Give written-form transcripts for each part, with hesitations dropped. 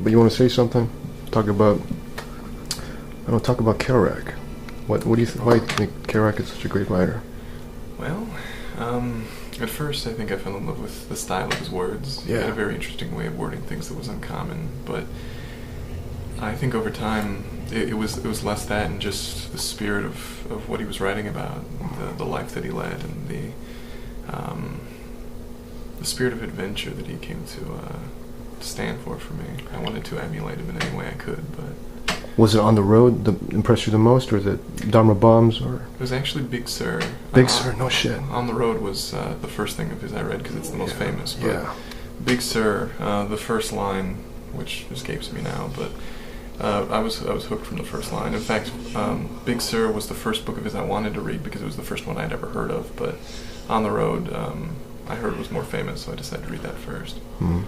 But you want to say something? Talk about, I don't know, talk about Kerouac. What do you why do you think Kerouac is such a great writer? Well, at first I think I fell in love with the style of his words. Yeah. He had a very interesting way of wording things that was uncommon, but I think over time it was less that and just the spirit of what he was writing about, the life that he led, and the spirit of adventure that he came to stand for me. I wanted to emulate him in any way I could, but... Was it On the Road that impressed you the most, or is it Dharma Bums, or...? It was actually Big Sur. Big Sur, no shit. On the Road was the first thing of his I read, because it's the most famous. But Yeah. Big Sur, the first line, which escapes me now, but I was hooked from the first line. In fact, Big Sur was the first book of his I wanted to read, because it was the first one I'd ever heard of, but On the Road, I heard was more famous, so I decided to read that first. Mm.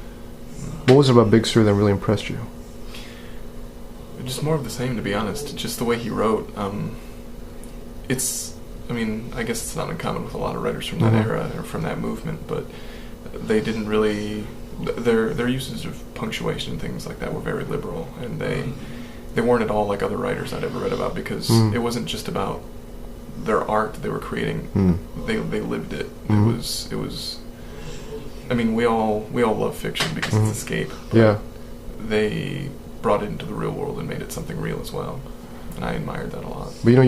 What was it about Big Sur that really impressed you? Just more of the same, to be honest. Just the way he wrote. It's, I mean, I guess it's not uncommon with a lot of writers from that era or from that movement, but they didn't really, their uses of punctuation and things like that were very liberal, and they weren't at all like other writers I'd ever read about, because it wasn't just about their art they were creating. They lived it. It was. I mean, we all love fiction because it's escape. But they brought it into the real world and made it something real as well, and I admired that a lot. But you know,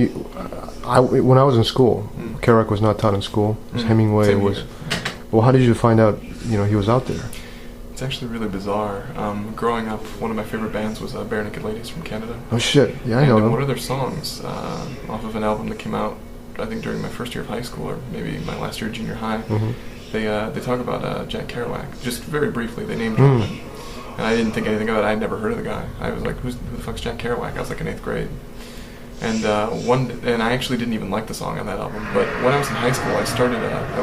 when I was in school, Kerouac was not taught in school. Hemingway Same was. here. Well, how did you find out? You know, he was out there. It's actually really bizarre. Growing up, one of my favorite bands was Bare Naked Ladies from Canada. Oh shit! Yeah, I know them. One of their songs off of an album that came out, I think during my first year of high school, or maybe my last year of junior high. They talk about Jack Kerouac, just very briefly. They named him, and I didn't think anything of it. I'd never heard of the guy. I was like, who the fuck's Jack Kerouac? I was like in 8th grade. And and I actually didn't even like the song on that album. But when I was in high school, I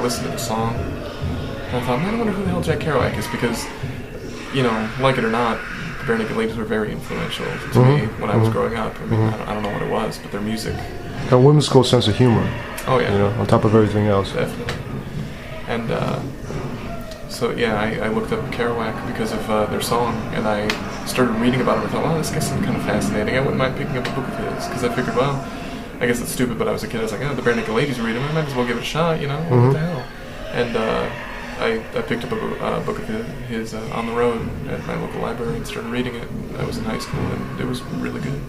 listened to the song, and I thought, man, I wonder who the hell Jack Kerouac is, because, you know, like it or not, the Bare Naked Ladies were very influential to me when I was growing up. I mean, I don't know what it was, but their music. A whimsical sense of humor. Oh yeah. You know, on top of everything else. Definitely. And so yeah, I looked up Kerouac because of their song, and I started reading about him. I thought, wow, this guy's kind of fascinating. I wouldn't mind picking up a book of his, because I figured, well, I guess it's stupid, but I was a kid. I was like, oh, the Bare Naked Ladies read him. I might as well give it a shot, you know? What the hell? And I picked up a book of his On the Road at my local library and started reading it. I was in high school, and it was really good.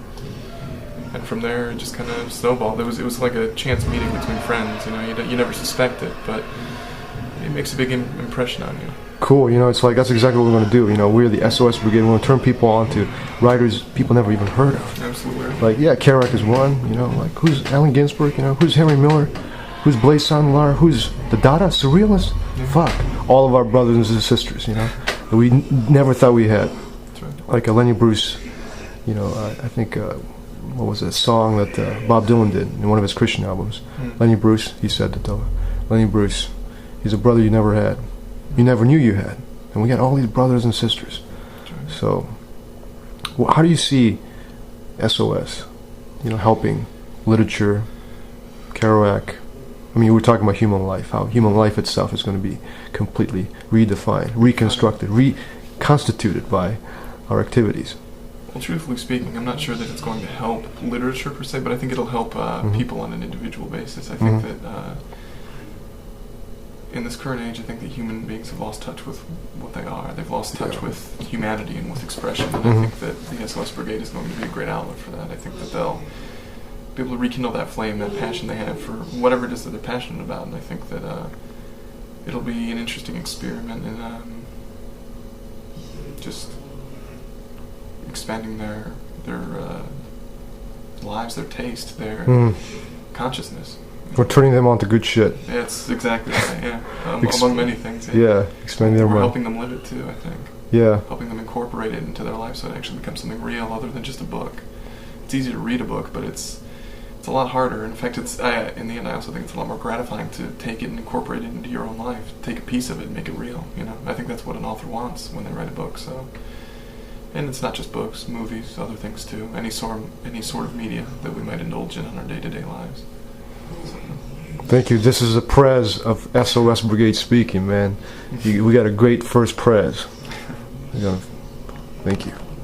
And from there, it just kind of snowballed. It was like a chance meeting between friends. You know, you never suspect it, but it makes a big impression on you. Cool. You know, it's like that's exactly what we're going to do. You know, we're the SOS Brigade. We're going to turn people on to writers people never even heard of. Absolutely. Like, yeah, Kerouac is one. You know, like who's Allen Ginsberg? You know, who's Henry Miller? Who's Blaise Cenlar? Who's the Dada Surrealists? Fuck, all of our brothers and sisters. You know, that we never thought we had. That's right. Like Lenny Bruce. You know, I think. What was it, a song that Bob Dylan did in one of his Christian albums? Lenny Bruce, he said that Lenny Bruce, he's a brother you never had. You never knew you had. And we got all these brothers and sisters. Right. So, how do you see SOS, you know, helping literature, Kerouac? I mean, we're talking about human life, how human life itself is going to be completely redefined, reconstructed, reconstituted by our activities. Well, truthfully speaking, I'm not sure that it's going to help literature per se, but I think it'll help people on an individual basis. I think that in this current age, I think that human beings have lost touch with what they are. They've lost touch with humanity and with expression, and I think that the SOS Brigade is going to be a great outlet for that. I think that they'll be able to rekindle that flame, that passion they have for whatever it is that they're passionate about, and I think that it'll be an interesting experiment in just expanding their lives, their taste, their consciousness. We're turning them on to good shit. Yeah, that's exactly right, yeah. Among many things. Yeah, expanding their mind. We're helping them live it too, I think. Yeah. Helping them incorporate it into their life so it actually becomes something real other than just a book. It's easy to read a book, but it's a lot harder. In fact, in the end, I also think it's a lot more gratifying to take it and incorporate it into your own life. Take a piece of it and make it real, you know? I think that's what an author wants when they write a book, so... And it's not just books, movies, other things too. Any sort of media that we might indulge in our day-to-day lives. So. Thank you. This is a prez of SOS Brigade speaking, man. We got a great first prez. Thank you.